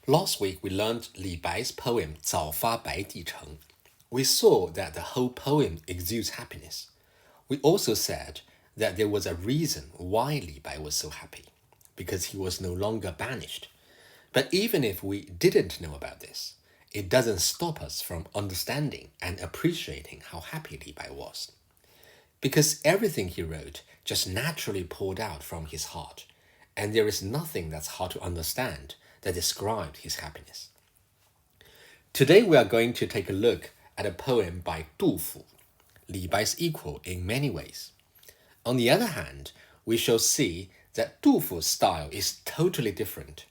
Last week we learned Li Bai's poem 早发白帝城. We saw that the whole poem exudes happiness. We also said that there was a reason why Li Bai was so happy, because he was no longer banished. But even if we didn't know about this, it doesn't stop us from understanding and appreciating how happy Li Bai was. Because everything he wrote just naturally poured out from his heart, and there is nothing that's hard to understand that described his happiness. Today we are going to take a look at a poem by Du Fu, Li Bai's equal in many ways. On the other hand, we shall see that Du Fu's style is totally different.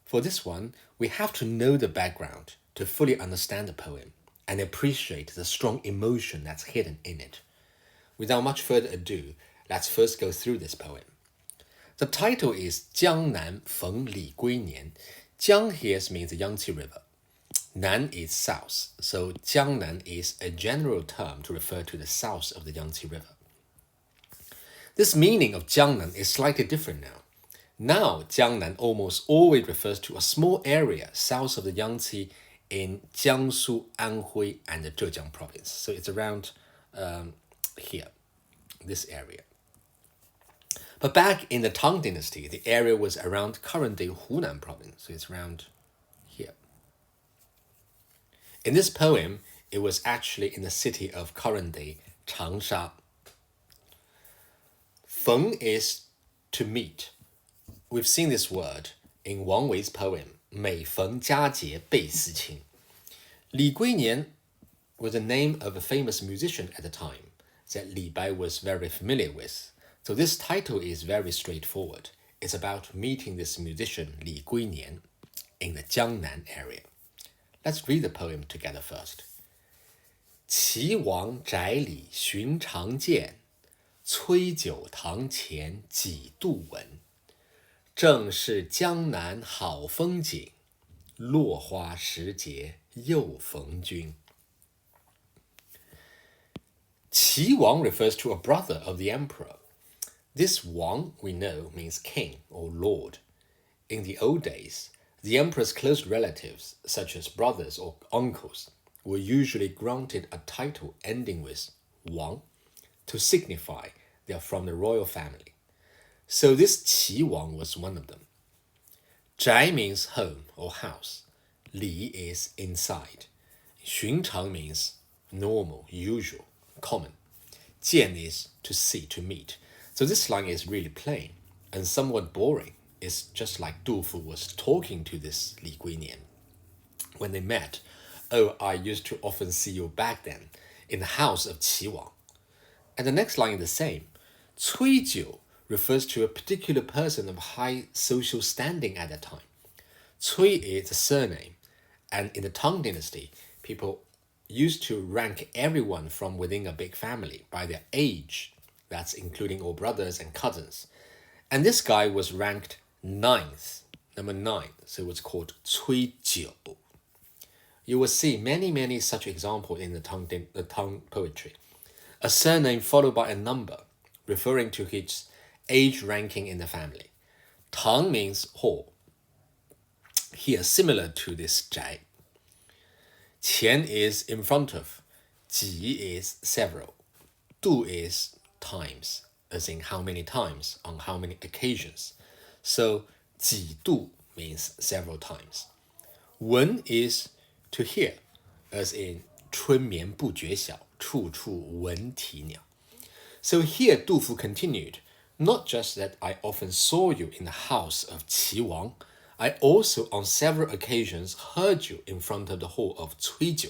For this one, we have to know the background to fully understand the poem and appreciate the strong emotion that's hidden in it. Without much further ado, let's first go through this poem. The title is 江南逢李龟年. Jiang here means the Yangtze River. Nan is south, so Jiangnan is a general term to refer to the south of the Yangtze River. This meaning of Jiangnan is slightly different now. Now, Jiangnan almost always refers to a small area south of the Yangtze in Jiangsu, Anhui, and the Zhejiang province. So it's around here, this area. But back in the Tang Dynasty, the area was around current-day Hunan province, so it's around here. In this poem, it was actually in the city of current-day Changsha. Feng is to meet. We've seen this word in Wang Wei's poem, 每逢佳节倍思亲. Li Guinian was the name of a famous musician at the time that Li Bai was very familiar with. So this title is very straightforward. It's about meeting this musician Li Guinian in the Jiangnan area. Let's read the poem together first. 岐王宅里寻常见，崔九堂前几度闻。正是江南好风景，落花时节又逢君。Qi Wang refers to a brother of the emperor. This Wang, we know, means king or lord. In the old days, the emperor's close relatives, such as brothers or uncles, were usually granted a title ending with Wang to signify they are from the royal family. So this Qi Wang was one of them. Zhai means home or house. Li is inside. 寻常 means normal, usual, common. 见 is to see, to meet. So this line is really plain and somewhat boring. It's just like Du Fu was talking to this Li Guinian. When they met, oh, I used to often see you back then in the house of Qi Wang. And the next line is the same. Cui Jiu refers to a particular person of high social standing at that time. Cui is a surname, and in the Tang Dynasty, people used to rank everyone from within a big family by their age. That's including all brothers and cousins. And this guy was ranked 9th, number 9, so it was called Cui Jiu. You will see many such examples in the Tang poetry. A surname followed by a number, referring to his age ranking in the family. Tang means hall. Here, similar to this Zhai. Qian is in front of. Ji is several. Du is times, as in how many times, on how many occasions. So, 几度 means several times. Wen is to hear, as in 春眠不觉晓，处处闻啼鸟. So here Du Fu continued, not just that I often saw you in the house of Qi Wang, I also on several occasions heard you in front of the hall of Cui Jiu.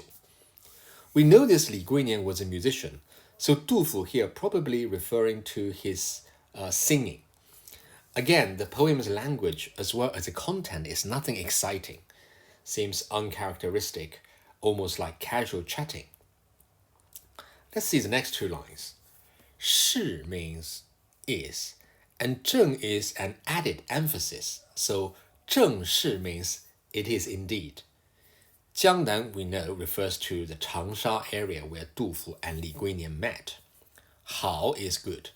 We know this Li Guinian was a musician, so Du Fu here probably referring to his singing. Again, the poem's language as well as the content is nothing exciting. Seems uncharacteristic, almost like casual chatting. Let's see the next two lines. 是 means is, and 正 is an added emphasis, so 正是 means it is indeed. Jiangnan, we know, refers to the Changsha area where Du Fu and Li Guinian met. 好 is good.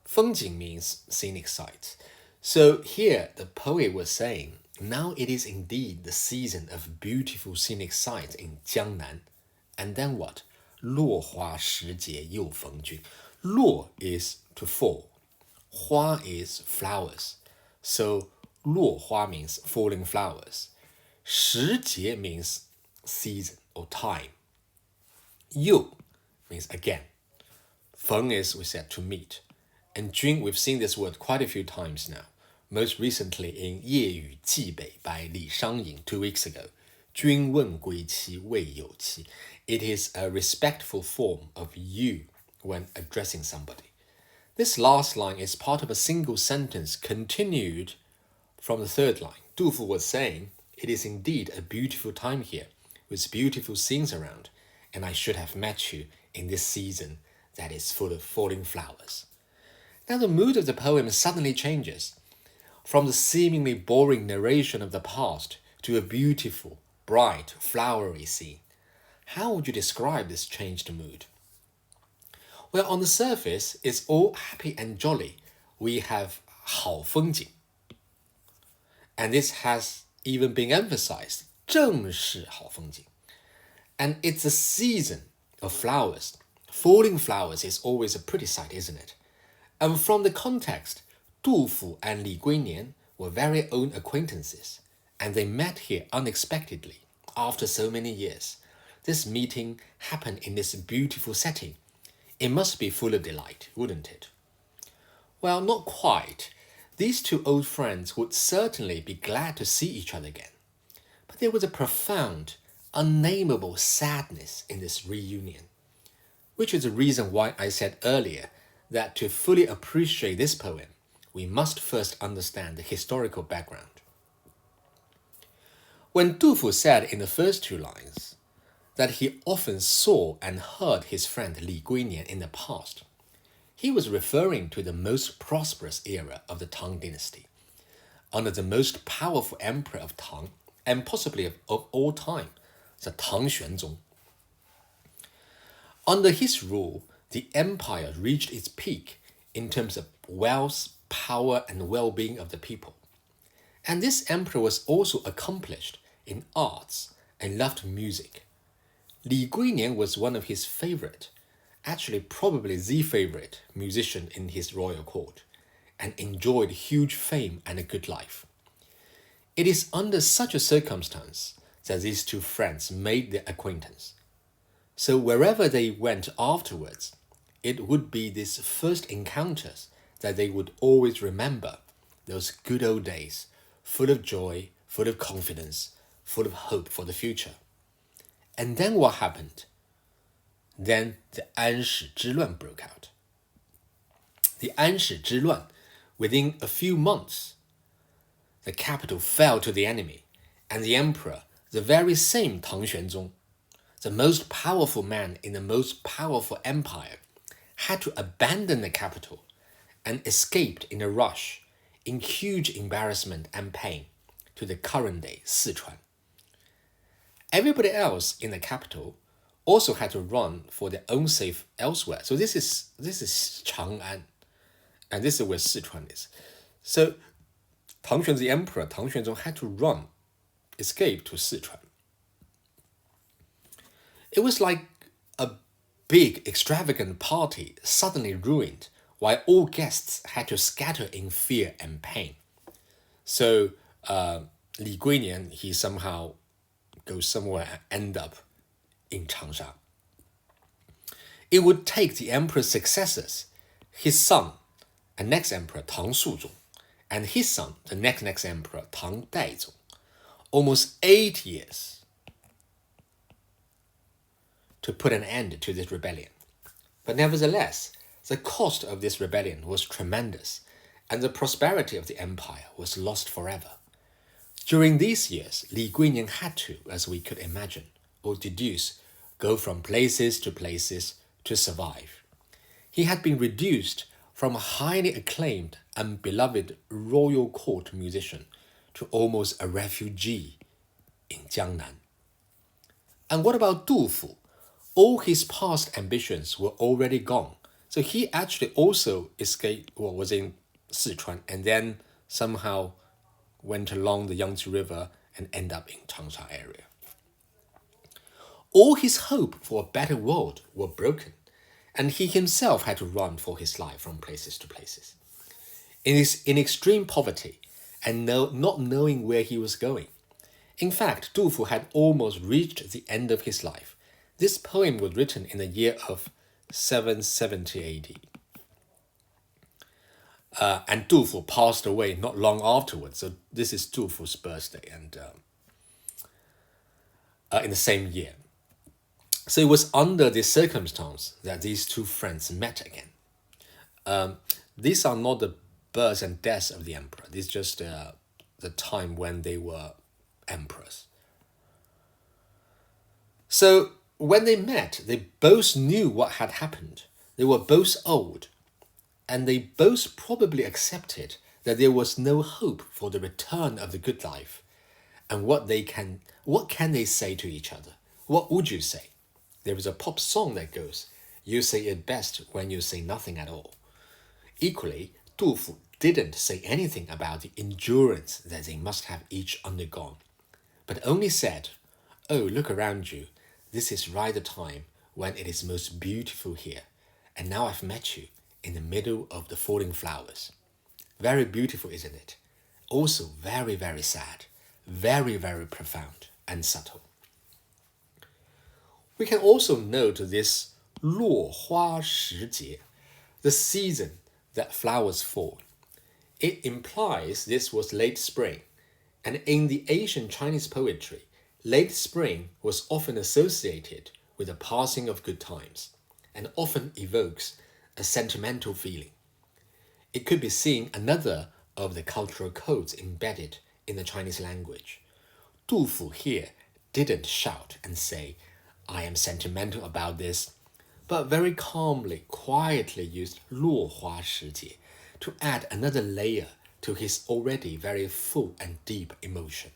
风景 means scenic sights. So here the poet was saying Now it is indeed the season of beautiful scenic sights in Jiangnan. And then what? 落花时节又逢君. 落 is to fall. 花 is flowers. So 落花 means falling flowers. 时节 means season or time. 又 means again. 逢 is, we said, to meet. And 君, we've seen this word quite a few times now. Most recently in 夜雨寄北 by Li Shangyin 2 weeks ago. 君问归期未有期. It is a respectful form of you when addressing somebody. This last line is part of a single sentence continued from the third line. Du Fu was saying, it is indeed a beautiful time here, with beautiful scenes around, and I should have met you in this season that is full of falling flowers. Now the mood of the poem suddenly changes, from the seemingly boring narration of the past to a beautiful, bright, flowery scene. How would you describe this changed mood? Well, on the surface, it's all happy and jolly. We have 好风景. And this has even been emphasized, 正是好风景. And it's a season of flowers. Falling flowers is always a pretty sight, isn't it? And from the context, Du Fu and Li Guinian were very own acquaintances, and they met here unexpectedly after so many years. This meeting happened in this beautiful setting. It must be full of delight, wouldn't it? Well, not quite. These two old friends would certainly be glad to see each other again. But there was a profound, unnameable sadness in this reunion, which is the reason why I said earlier that to fully appreciate this poem, we must first understand the historical background. When Du Fu said in the first two lines that he often saw and heard his friend Li Guinian in the past, he was referring to the most prosperous era of the Tang dynasty, under the most powerful emperor of Tang, and possibly of all time, the Tang Xuanzong. Under his rule, the empire reached its peak in terms of wealth, power, and well-being of the people. And this emperor was also accomplished in arts and loved music. Li Guinian was one of his favorite, actually probably the favorite musician in his royal court, and enjoyed huge fame and a good life. It is under such a circumstance that these two friends made their acquaintance. So wherever they went afterwards, it would be these first encounters that they would always remember, those good old days, full of joy, full of confidence, full of hope for the future. And then what happened? Then the Anshi 之乱 broke out. The Anshi 之乱, within a few months, the capital fell to the enemy, and the emperor, the very same Tang Xuanzong, the most powerful man in the most powerful empire, had to abandon the capital and escaped in a rush, in huge embarrassment and pain, to the current day Sichuan. Everybody else in the capital also had to run for their own safe elsewhere. So this is Chang'an, and this is where Sichuan is. So Tang Xuan, the emperor, Tang Xuanzong, had to run, escape to Sichuan. It was like a big, extravagant party suddenly ruined, while all guests had to scatter in fear and pain. So Li Guinian, he somehow goes somewhere and end up in Changsha. It would take the emperor's successors, his son, and next emperor Tang Suzong, and his son, the next emperor Tang Daizong, almost 8 years to put an end to this rebellion. But nevertheless, the cost of this rebellion was tremendous, and the prosperity of the empire was lost forever. During these years, Li Guinian had to, as we could imagine or deduce, go from places to survive. He had been reduced from a highly acclaimed and beloved royal court musician to almost a refugee in Jiangnan. And what about Du Fu? All his past ambitions were already gone. So he actually also escaped, was in Sichuan, and then somehow went along the Yangtze River and ended up in Changsha area. All his hope for a better world were broken, and he himself had to run for his life from places to places. In extreme poverty and not knowing where he was going. In fact, Du Fu had almost reached the end of his life. This poem was written in the year of 770 AD. And Du Fu passed away not long afterwards. So this is Du Fu's birthday, and in the same year. So it was under this circumstance that these two friends met again. These are not the birth and death of the emperor. This is just the time when they were emperors. So when they met, they both knew what had happened. They were both old, and they both probably accepted that there was no hope for the return of the good life. And what can they say to each other? What would you say? There is a pop song that goes, "You say it best when you say nothing at all." Equally, Du Fu didn't say anything about the endurance that they must have each undergone, but only said, "Oh, look around you. This is right the time when it is most beautiful here, and now I've met you in the middle of the falling flowers. Very beautiful, isn't it? Also very, very sad, very, very profound and subtle." We can also note this 落花时节, the season that flowers fall. It implies this was late spring, and in the ancient Chinese poetry, late spring was often associated with the passing of good times, and often evokes a sentimental feeling. It could be seen another of the cultural codes embedded in the Chinese language. Du Fu here didn't shout and say, "I am sentimental about this," but very calmly, quietly used 落花时节 to add another layer to his already very full and deep emotion.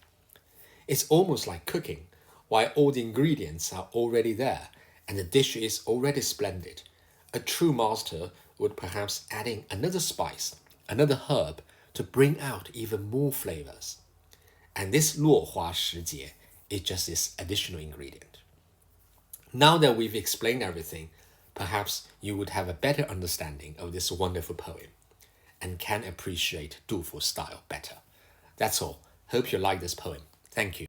It's almost like cooking, while all the ingredients are already there and the dish is already splendid. A true master would perhaps add in another spice, another herb, to bring out even more flavors. And this 落花时节 is just this additional ingredient. Now that we've explained everything, perhaps you would have a better understanding of this wonderful poem and can appreciate Du Fu's style better. That's all. Hope you like this poem. Thank you.